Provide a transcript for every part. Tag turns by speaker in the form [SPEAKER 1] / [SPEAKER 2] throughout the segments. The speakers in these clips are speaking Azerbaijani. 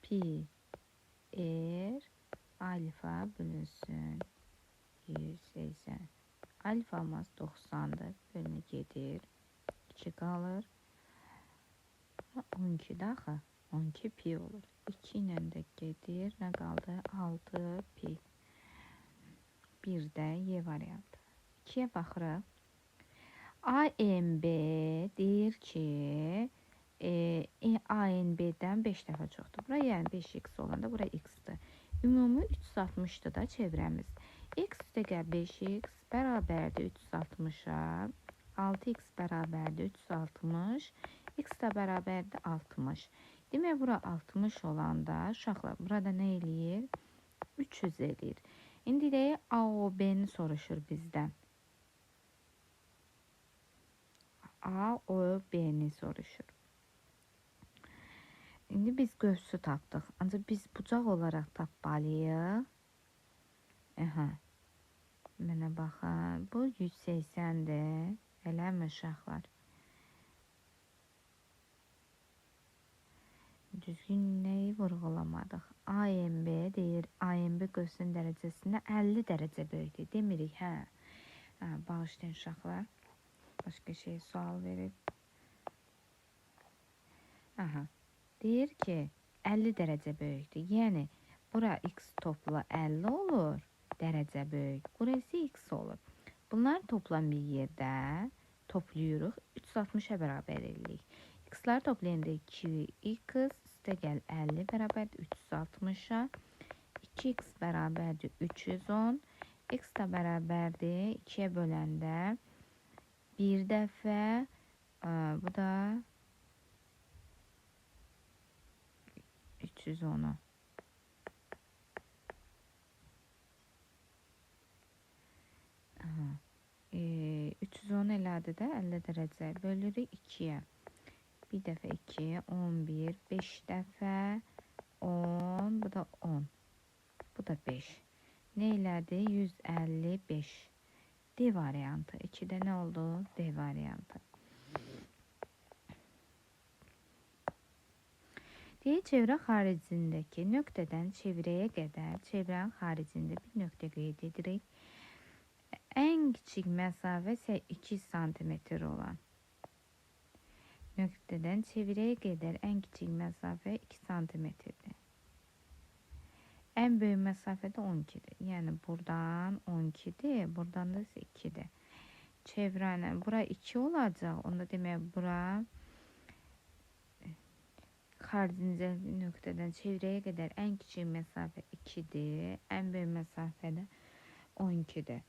[SPEAKER 1] pi alfa bölünsün 180. Alfamız 90'dır. Bölünü gedir. 2 qalır. 12 daxı. 12 pi olur. 2 ilə də gedir. Nə qaldı? 6 pi. Bir də Y variantı. 2-yə baxırıq. AMB deyir ki, ANB-dən 5 dəfə çoxdur. Bura yəni 5x olanda bura x-dir. Ümumi 360-dır da çevrəmiz. X üstəgəl 5x bərabərdir 360-a. 6x bərabərdir 360. X də bərabərdir 60. Demək, bura 60 olanda uşaqlar burada nə eləyir? 300 eləyir. İndi deyək, AOB-ni soruşur bizdən. AOB-ni soruşur. İndi biz qövsü tapdıq. Ancaq biz bucaq olaraq tapmalıyıq. Mənə baxın. Bu 180-dir. Eləmi uşaqlar? Düzgün nəyi vurğulamadıq? AMB deyir. AMB qövsün dərəcəsində 50 dərəcə böyükdür. Demirik, hə? Bağışlayın uşaqlar. Başqa şey sual verib. Deyir ki, 50 dərəcə böyükdür. Yəni, bura x topla 50 olur. Dərəcə böyük. Burası x olur. Bunlar toplam bir yerdə toplayırıq. 360-a bərabər edirik. X-lar toplayanda 2x üstəgəl 50 bərabərdir 360-a. 2x bərabərdir 310. X da bərabərdir 2-yə böləndə bir dəfə, bu da 310'a. Aha. 310 elədi də 50 dərəcə bölürük 2-yə. Bir dəfə 2, 11, 5 dəfə 10, bu da 10. Bu da 5. Nə elədi? 155. D variantı. 2-də nə oldu? D variantı. Çevrə xaricindəki nöqtədən çevrəyə qədər çevrənin xaricində bir nöqtə qeyd edirik. Ən kiçik məsafə isə 2 sm olan. Nöqtədən çevrəyə qədər ən kiçik məsafə 2 sm-dir. Ən böyük məsafə də 12-dir. Yəni buradan 12-dir, buradan da 2-dir. Çevrənin bura 2 olacaq. Onda demək bura xarici nöqtədən çevrəyə qədər ən kiçik məsafə 2-dir. Ən böyük məsafə də 12-dir.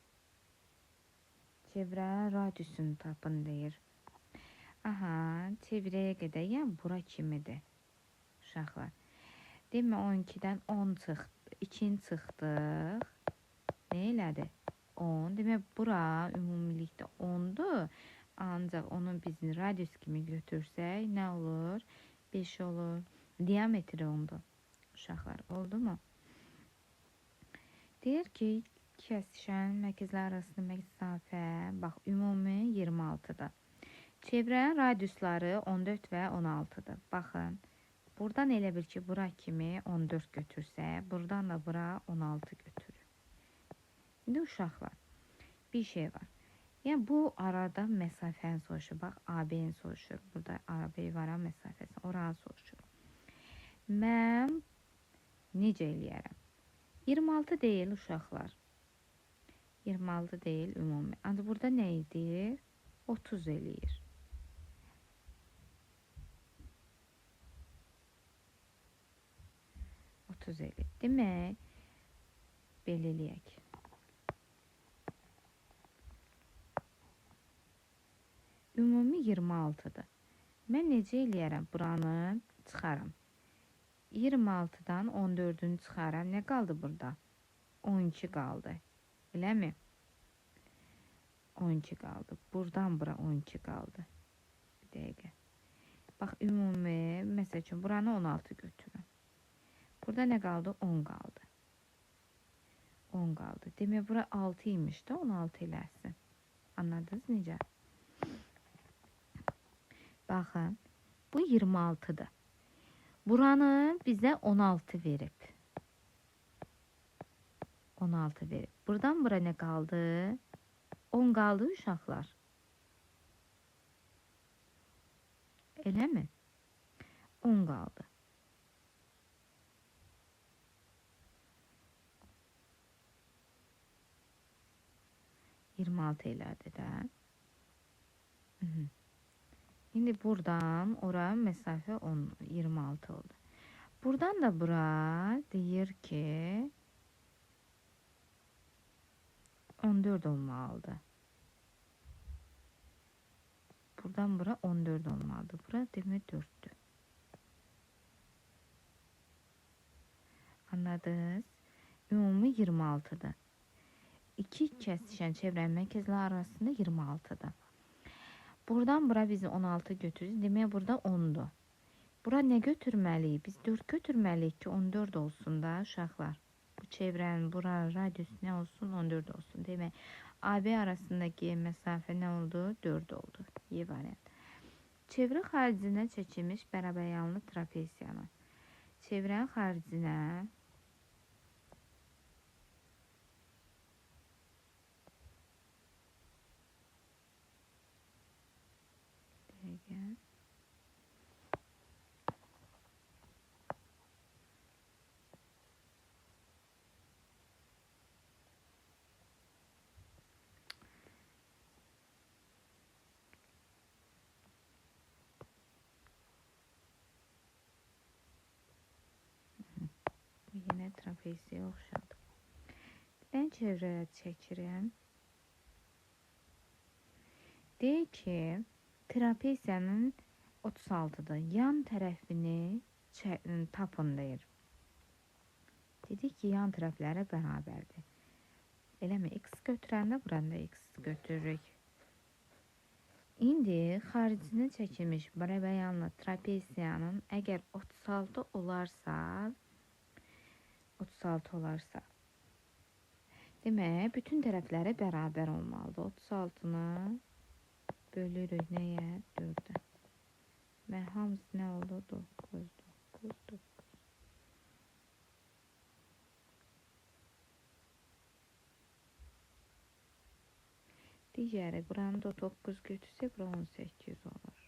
[SPEAKER 1] Çevrə radiusunu tapın deyir. Çevrəyə qədər, yəni bura kimidir. Uşaqlar. Demə 12-dən 10 çıxdı. 2-ni çıxdıq. Nə elədi? 10. Demək, bura ümumilikdə 10-dur. Ancaq onu biz radius kimi götürsək, nə olur? 5 olur. Diametri 10'dur. Uşaqlar, oldu mu? Deyir ki, kəsişən mərkəzlər arasında məsafə, bax, ümumi 26-dır. Çevrənin radiusları 14 və 16-dır. Baxın, buradan elə bil ki, bura kimi 14 götürsə, buradan da bura 16 götürür. İndi uşaqlar, bir şey var. Yəni, bu arada məsafəni soruşur. Bax, AB-ni soruşur. Burada AB var, məsafəsi. Oranı soruşur. Mən necə eləyərəm? 26 deyil, uşaqlar. 26 deyil, ümumi. Ancaq burada nə edir? 30 eləyir. 30 eləyir. Demək, belə eləyək. Ümumi 26'dır. Mən necə eləyərəm? Buranı çıxaram. 26'dan 14'ünü çıxaram. Nə qaldı burada? 12 qaldı. Eləmi? 12 qaldı. Buradan bura 12 qaldı. Bir dəqiqə. Bax, ümumi, məsəl üçün, buranı 16 götürürəm. Burada nə qaldı? 10 qaldı. 10 qaldı. Demək, bura 6 imiş də 16 eləsin. Anladınız necə? Baxın, bu 26'dır. Buranı bizə 16 verib. 16 verib. Buradan bura nə qaldı? 10 qaldı uşaqlar. Eləmi? 10 qaldı. %26 elədi də. İndi buradan ora məsafə 26 oldu. Buradan da bura deyir ki 14 olmalıdır. Buradan bura 14 olmalıdır. Bura demək 4'tür. Anladınız? Ümumi 26'dır. İki kəsişən çevrənin mərkəzləri arasında 26'dır. Buradan bura bizi 16 götürürüz. Demək burada 10'dur. Bura nə götürməliyik? Biz 4 götürməliyik ki 14 olsun da uşaqlar. Bu çevrənin bura radius nə olsun? 14 olsun. Demək AB arasındakı məsafə nə oldu? 4 oldu. Y variant. Çevrə xaricinə çəkilmiş bərabəryanlı trapesiyanın. Çevrənin xaricinə yine trapesiye oxşadı. Ben çevrəyə çəkirəm. Deyir ki, trapesiyanın 36'da yan tərəfini tapın deyir. Dedik ki, yan tərəfləri bərabərdir. Eləmi? X götürəndə buranda X götürürük. İndi xaricinə çəkilmiş bərabəryanlı trapesiyanın əgər 36 olarsa demək, bütün tərəfləri bərabər olmalıdır. 36'nı bölürük nəyə? 4'ə. Və hamısı nə oldu? 9, 9, 9. Digəri buranı da 9 götürsək, bura 18 olur.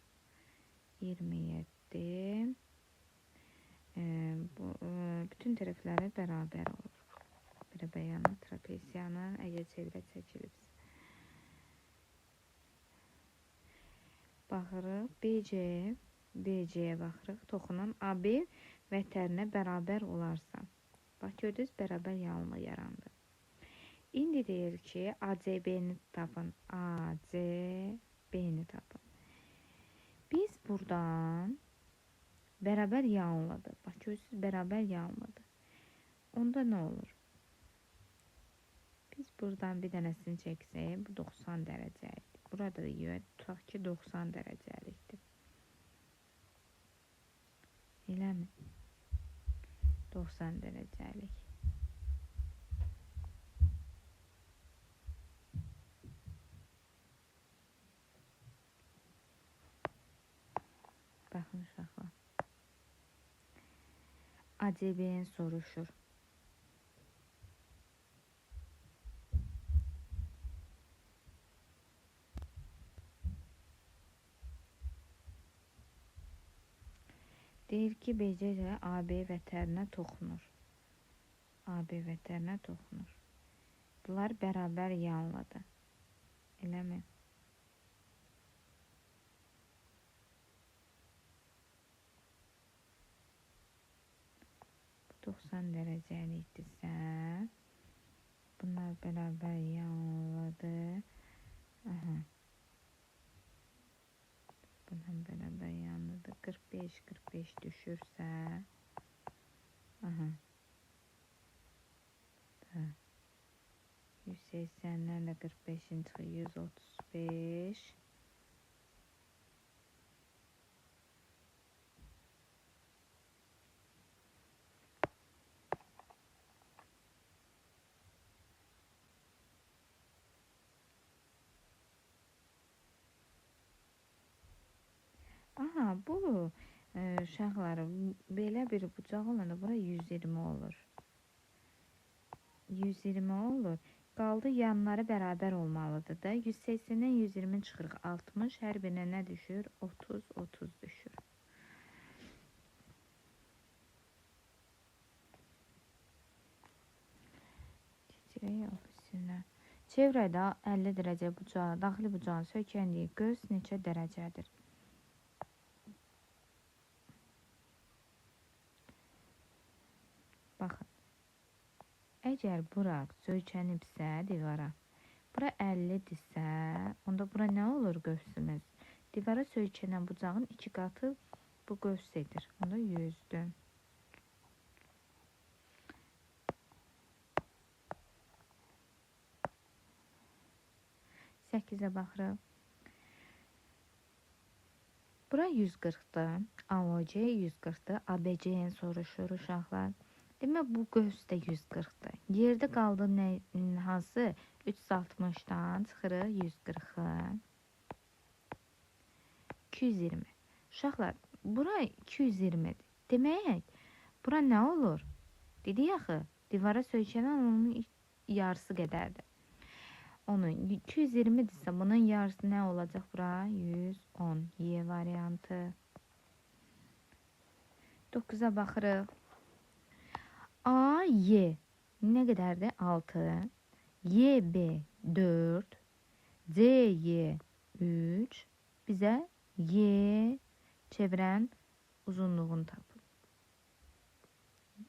[SPEAKER 1] 27. Bütün tərəfləri bərabər olur. Bərabəryanlı trapesiyanın əgər çevrə çəkilibsə. Baxırıq, BC-yə baxırıq. Toxunan AB vətərinə bərabər olarsa. Bax, gördünüz, bərabər yanlı yarandı. İndi deyir ki, ACB-ni tapın. ACB-ni tapın. Biz buradan bərabər yanlıdır. Bax, görürsünüz, bərabər yanlıdır. Onda nə olur? Biz buradan bir dənəsini çəksək, bu 90 dərəcəlik. Burada da tutaq ki 90 dərəcəlikdir. Eləmi? 90 dərəcəlik. Baxın uşaqlar. ACB-nin soruşur. Deyir ki, BC ilə AB vətərinə toxunur. AB vətərinə toxunur. Bunlar bərabər yanlıdır. Eləmi? Bu 90 dərəcəlikdirsə, bunlar bərabər yanlıdır. Aha. Bundan bərabər yanlıdır. 45 düşürsə, aha. 180'lerle 45'in çıxı 135. Aha, bu Uşaqlar, belə bir bucaq olanda bura 120 olur. 120 olur. Qaldı yanları bərabər olmalıdır da. 180-dən 120 çıxırıq 60. Hər birinə nə düşür? 30, 30 düşür. Keçirək ofisinə. Çevrədə 50 dərəcə bucağı, daxili bucağın sökəndiyi göz neçə dərəcədir? Baxın. Əgər bura söykənibsə divara, bura 50-dirsə, onda bura nə olur qövsümüz? Divara söykənən bucağın 2 qatı bu qövs edir. Onda 100-dür. 8-ə baxırıq. Bura 140-dır. AOC 140-dır. ABC-yə soruşur uşaqlar. Demək bu qövs də 140-dır. Yerdə qaldı hansı? 360-dan çıxırıq 140-ı. 220. Uşaqlar, bura 220-dir. Demək, bura nə olur? Dedik axı, divara söykənən onun yarısı qədərdir. Onun 220-dirsə, bunun yarısı nə olacaq bura? 110. Y variantı. 9-a baxırıq. AY nə qədərdir? 6. YB 4. CY 3. Bizə Y çevrən uzunluğunu tapın.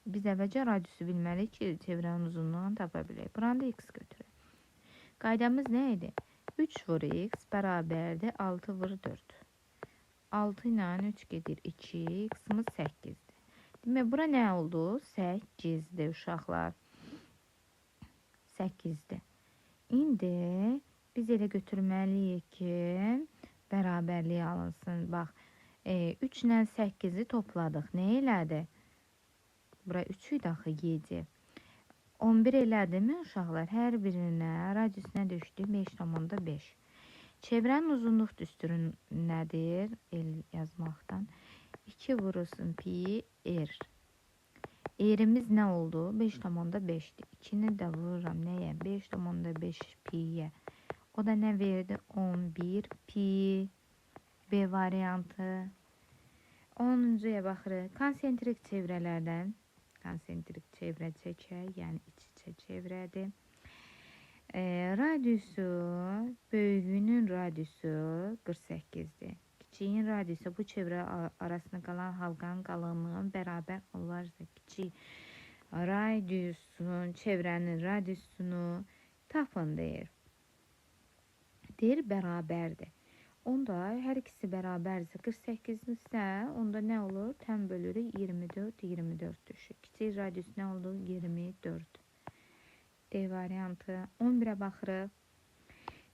[SPEAKER 1] Biz əvvəlcə radiusu bilməliyik ki, çevrənin uzunluğunu tapa bilək. Buranda x götürək. Qaydamız nə idi? 3 vur x bərabərdir 6 vur 4. 6 ilə 3 gedir 2, x-imiz 8-dir. Demək, bura nə oldu? 8-dir uşaqlar. 8-dir. İndi biz elə götürməliyik ki, bərabərliyi alınsın. Bax, 3 ilə 8-i topladıq. Nə elədi? Bura 3 idi axı 7. 11 elədimi uşaqlar? Hər birinə radius nə düşdü? 5,5. Çevrənin uzunluq düsturu nədir? El yazmaqdan. 2 vurulsun pi r. R'imiz nə oldu? 5,5'dir. 2'ni də vururam nəyə? 5,5 pi'yə. O da nə verdi? 11 pi. B variantı. 10-cuya baxırıq. Konsentrik çevrələrdən. Konsentrik çevrə çəkək, yəni iç-içə çevrədir. Radiusu, böyüyünün radiusu 48'dir. Kiçiyin radiusu bu çevrə arasında qalan halqanın qalınlığı bərabər olarsa kiçik radiusun, çevrənin radiusunu tapın deyir. Deyir bərabərdir. Onda hər ikisi bərabərsə 48 isə onda nə olur? Tən bölürük 24, 24 düşür. Kiçik radius nə oldu? 24. D variantı. 11'ə baxırıq.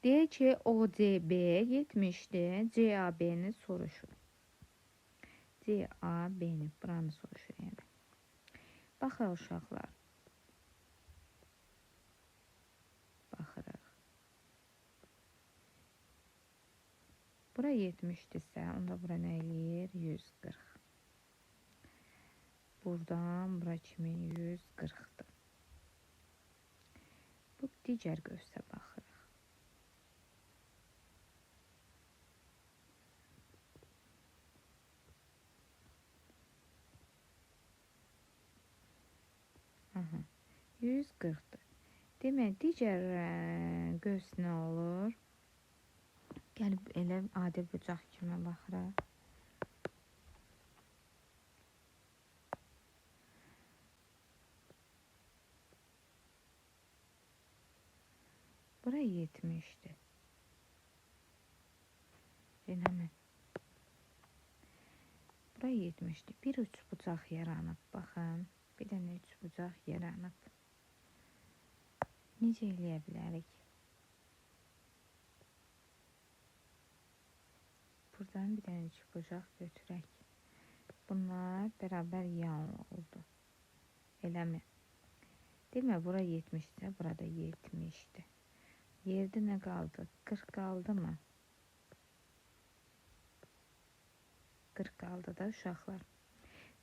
[SPEAKER 1] Deyir ki, OCB 70'dir. CAB'ni soruşur. CAB'ni buranı soruşur yəni. Baxırıq uşaqlar. Baxırıq. Bura 70'dirsə, onda bura nə eləyir? 140. Buradan bura kimi 140'dır. Bu digər qövsə baxırıq. Aha, 140'dır. Demək, digər qövs nə olur? Gəlib elə adi bucaq kimi baxırıq. Bura 70'dir. Eləmi? Bura 70'dir. Bir üç bucaq yaranıb. Baxın. Bir dənə üç bucaq yaranıb. Necə eləyə bilərik? Buradan bir dənə üç bucaq götürək. Bunlar bərabər yan oldu. Eləmi? Demək, bura 70'dir. Burada 70'dir. Yerdə nə qaldı? 40 qaldı mı? 40 qaldı da uşaqlar.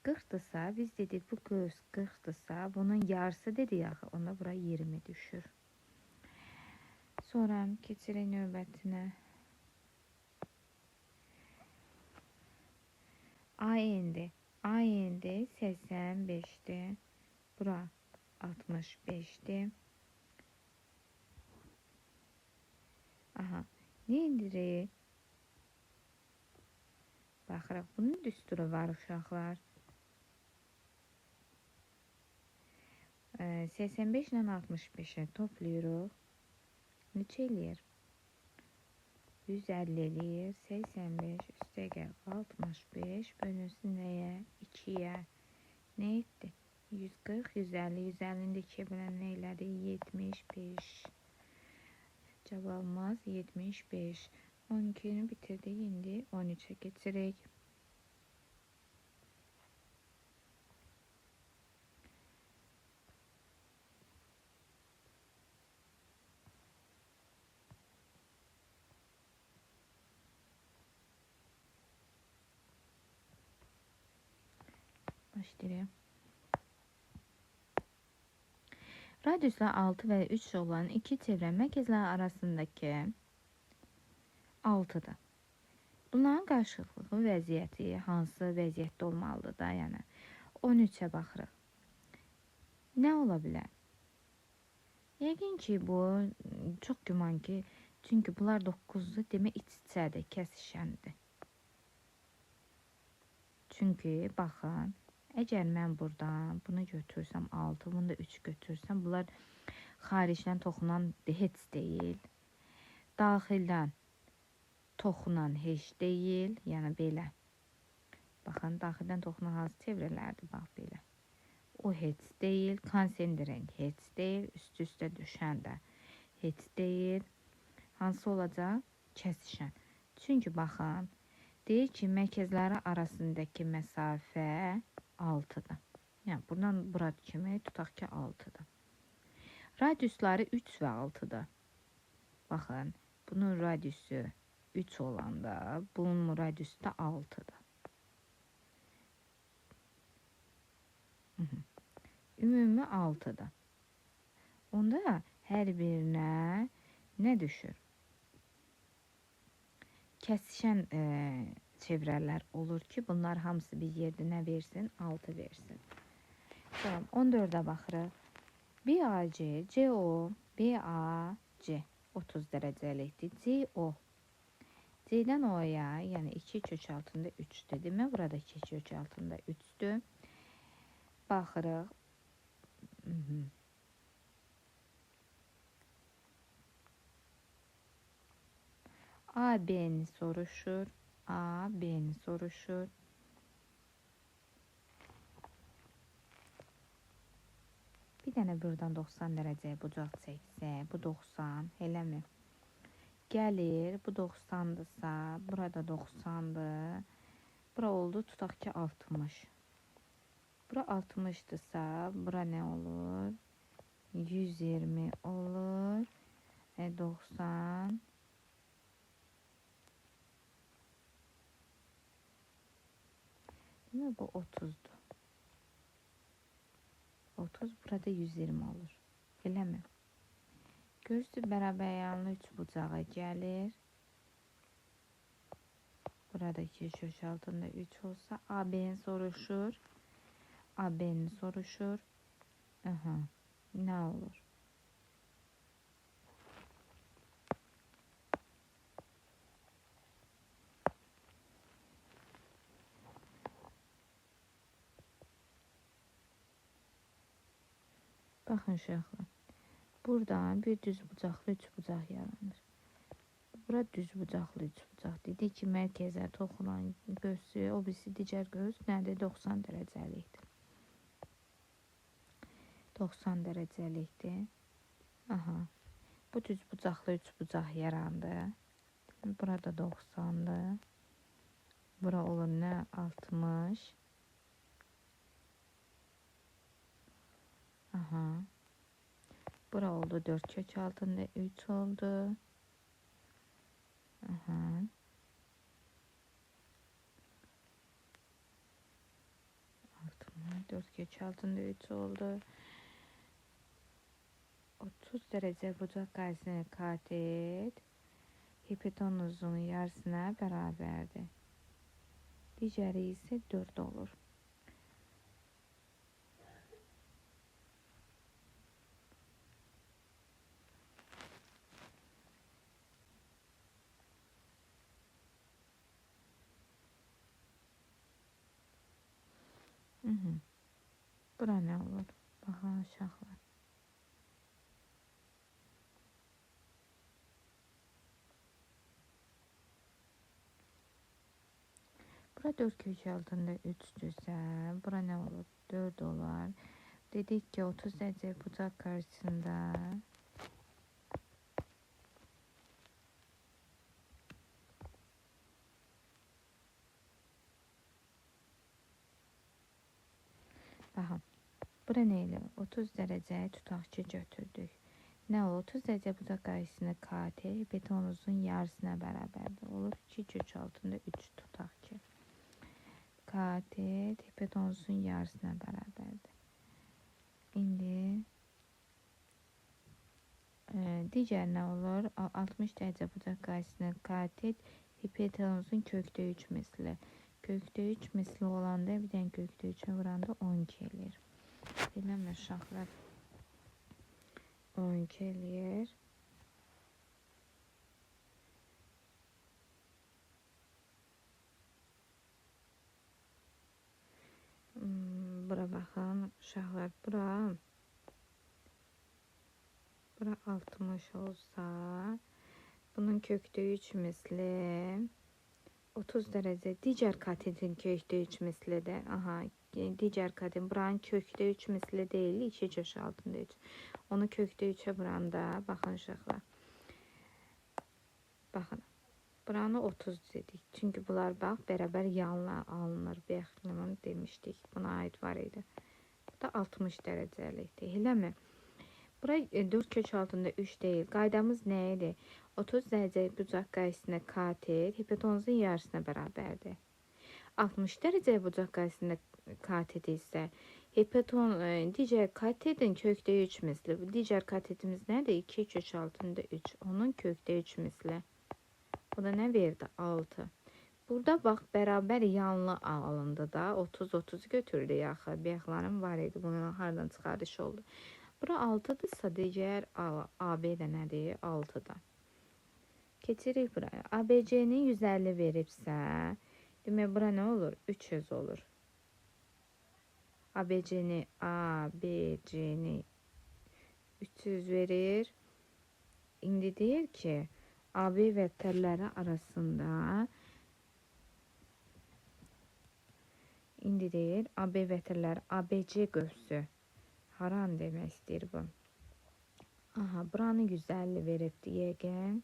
[SPEAKER 1] 40'dırsa biz dedik bu göz 40'dırsa bunun yarısı dedik axı. Onda bura 20 düşür. Sonra keçirik növbətinə. A endi. A endi 85'dir. Bura 65'dir. Aha. Ne indirik? Baxırıq. Bunun düsturu var uşaqlar. 85 ilə 65'e toplayırıq. Neçə eləyir? 150 eləyir. 85 üstəgəl 65 bölünsün nəyə? 2'yə. Nə etdi? 140, 150, 150'ni də 2'yə bölən nə elədi? 75. Cavabımız 75. 12'ni bitirdik. İndi 13'e keçirik. Başlayalım. Radiuslar 6 ve 3 olan iki çevre mərkəzləri arasındakı 6'dır. Bunların qarşılıqlı vəziyyəti hansı vəziyyətdə olmalıdır da, yəni 13'e baxırıq. Nə ola bilər? Yəqin ki bu çox güman ki, çünki bunlar 9'dur, demək iç-içədir, kəsişəndir. Çünki baxın, əgər mən buradan bunu götürsəm 6, bunu da 3 götürsəm, bunlar xaricdən toxunan heç deyil. Daxildən toxunan heç deyil, yəni belə. Baxın, daxildən toxunan hansı çevrələrdir, bax belə. O heç deyil, konsendring heç deyil, üst-üstə düşən də heç deyil. Hansı olacaq? Kəsişən. Çünki baxın, deyir ki, mərkəzləri arasındakı məsafə 6'dır. Yəni, buradan bura kimi tutaq ki 6'dır. Radiusları 3 və 6'dır. Baxın, bunun radiusu 3 olanda, bunun radiusu da 6'dır. Ümumi 6'dır. Onda hər birinə nə düşür? Kəsişən çevrələr olur ki, bunlar hamısı bir yerdə nə versin? 6 versin. Tamam, 14'ə baxırıq. BAC, CO, BAC 30 dərəcəlikdir. CO, C'dən O'ya, yəni 2 kök altında 3'dür. Demək, burada 2 kök altında 3'dür. Baxırıq. A, B'ni soruşur. A, B'ni soruşur. Bir dənə buradan 90 dərəcəyə bucaq çəksə, bu 90, eləmi? Gəlir, bu 90'dırsa, burada 90'dır. Bura oldu, tutaq ki 60. Bura 60'dırsa, bura nə olur? 120 olur. 90. Değil mi? Bu 30'dur. 30, burada 120 olur. Elə mi? Görürsünüz, bərabər yanlı 3 bucağa gəlir. Buradaki kök altında 3 olsa, AB'ni soruşur. AB'ni soruşur. Aha, nə olur? Baxın uşaqlar. Buradan bir düz bucaqlı 3 bucaq yaranır. Bura düz bucaqlı 3 bucaq. Dedik ki, mərkəzə toxunan göz, o birisi digər göz nədir? 90 dərəcəlikdir. 90 dərəcəlikdir. Aha. Bu düz bucaqlı 3 bucaq yarandı. Burada 90'dır. Bura olur nə? 60. Aha. Bura oldu 4 kök altında 3 oldu. Aha. 4 köç altında 3 oldu. 30 derece bucak karşısına kat et. Hipotenuzun yarısına beraberdir. Digeri ise 4 olur. Bura ne olur? Baxın uşaqlar. Bura 4 köşe altında 3'dürsə, bura ne olur? 4 olar. Dedik ki 30 derece bucak karşısında baxın. Bura ne ilə? 30 derece tutaq ki götürdük. Ne olur? 30 derece bucak karşısında kat et. Hipotenuzun yarısına beraberdir. Olur 2 köşe altında 3 tutaq ki. Kat et. Hipotenuzun yarısına beraberdir. İndi digər nə olur? 60 derece bucaq qarşısına kat et. Hipotenuzun kökdə 3 misli. Kökdə 3 misli olanda bir dənə kökdə 3'e vuranda 12 eləyir. Eləmə uşaqlar. 12 eləyir. Bura baxın uşaqlar. Bura 60 olsa bunun kökdə 3 misli 30 derece digər katetin kökdə 3 mislidir. Aha, digər katin buranın kökdə 3 misli deyil, 2 köşe altında 3. Onu kökdə 3'e vuranda baxın uşaqlar. Baxın. Buranı 30 dedik. Çünkü bunlar bax beraber yanına alınır. Bəxtləməm demişdik. Buna ait var idi. Bu da 60 derecelikdir. Eləmi? Bura 4 köşe altında 3 değil. Qaydamız ne idi? 30 derece bucaq qarşısına kat et. Hipotenuzun yarısına beraberdir. 60 derece bucaq qarşısında kat et ise digər katetin kökdə 3 misli. Digər katetimiz nədir? 2 köşe altında 3. Onun kökdə 3 misli. Bu da ne verdi? 6. Burada bax bərabər yanlı alındı da 30 götürdü yaxı. Bəxtlərim var idi. Bunun hardan çıxarış oldu? Bura 6'dırsa digər AB də nədir? 6'da. Keçirik buraya. ABC'ni 150 veribsə, demək bura nə olur? 300 olur. ABC'ni 300 verir. İndi deyir ki AB vektorları arasında indi deyir AB vektorları ABC qövsü haran demək istəyir bu. Aha, buranı 150 veribdi yəqin.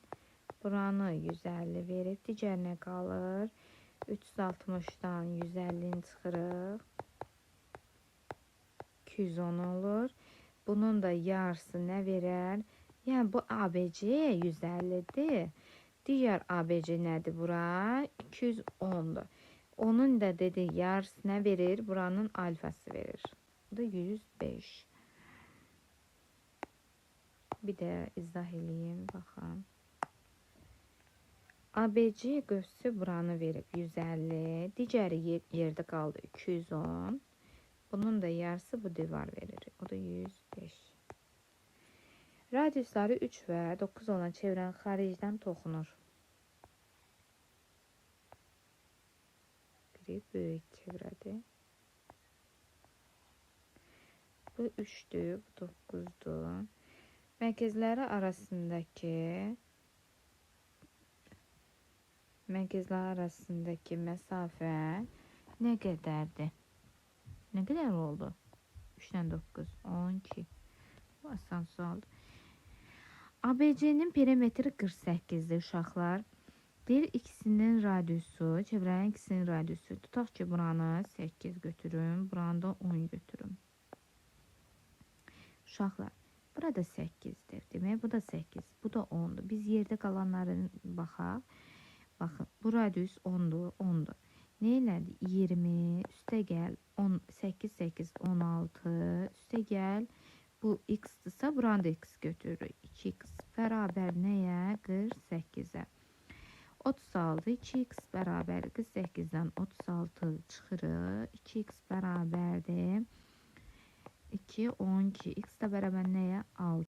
[SPEAKER 1] Buranı 150 verib. Digər nə qalır? 360'dan 150'ni çıxırıq. 210 olur. Bunun da yarısı nə verər? Yəni bu ABC 150'dir. Digər ABC nədir bura? 210'dur. Onun da dedi yarısı nə verir? Buranın alfası verir. Bu da 105. Bir də izah eləyim, baxın. ABC qövsü buranı verib 150. Digəri yerdə qaldı 210. Bunun da yarısı bu divar verir. O da 105. Radiusları 3 və 9 olan çevrən xaricdən toxunur. Biri böyük çevrədir. Bu 3'dür, bu 9'dur. Mərkəzləri arasındakı məsafə nə qədərdir? Nə qədər oldu? 3'dən 9, 12. Bu asan sualdır. ABC'nin perimetri 48'dir uşaqlar. Bir ikisinin radiusu, çevrənin ikisinin radiusu. Tutaq ki buranı 8 götürüm, buranı da 10 götürüm. Uşaqlar, burada 8'dir. Demək bu da 8, bu da 10'dur. Biz yerdə qalanların baxaq. Baxın, bu radius 10'dur, 10'dur. Ne elədi? 20 üstə gəl 10, 8, 8, 16 üstə gəl. Bu x-dırsa buranı da x götürürük. 2x bərabər nəyə? 48-ə. 36 2x bərabər 48-dən 36 çıxırıq. 2x bərabərdir 2, 12. X də bərabər nəyə? 6.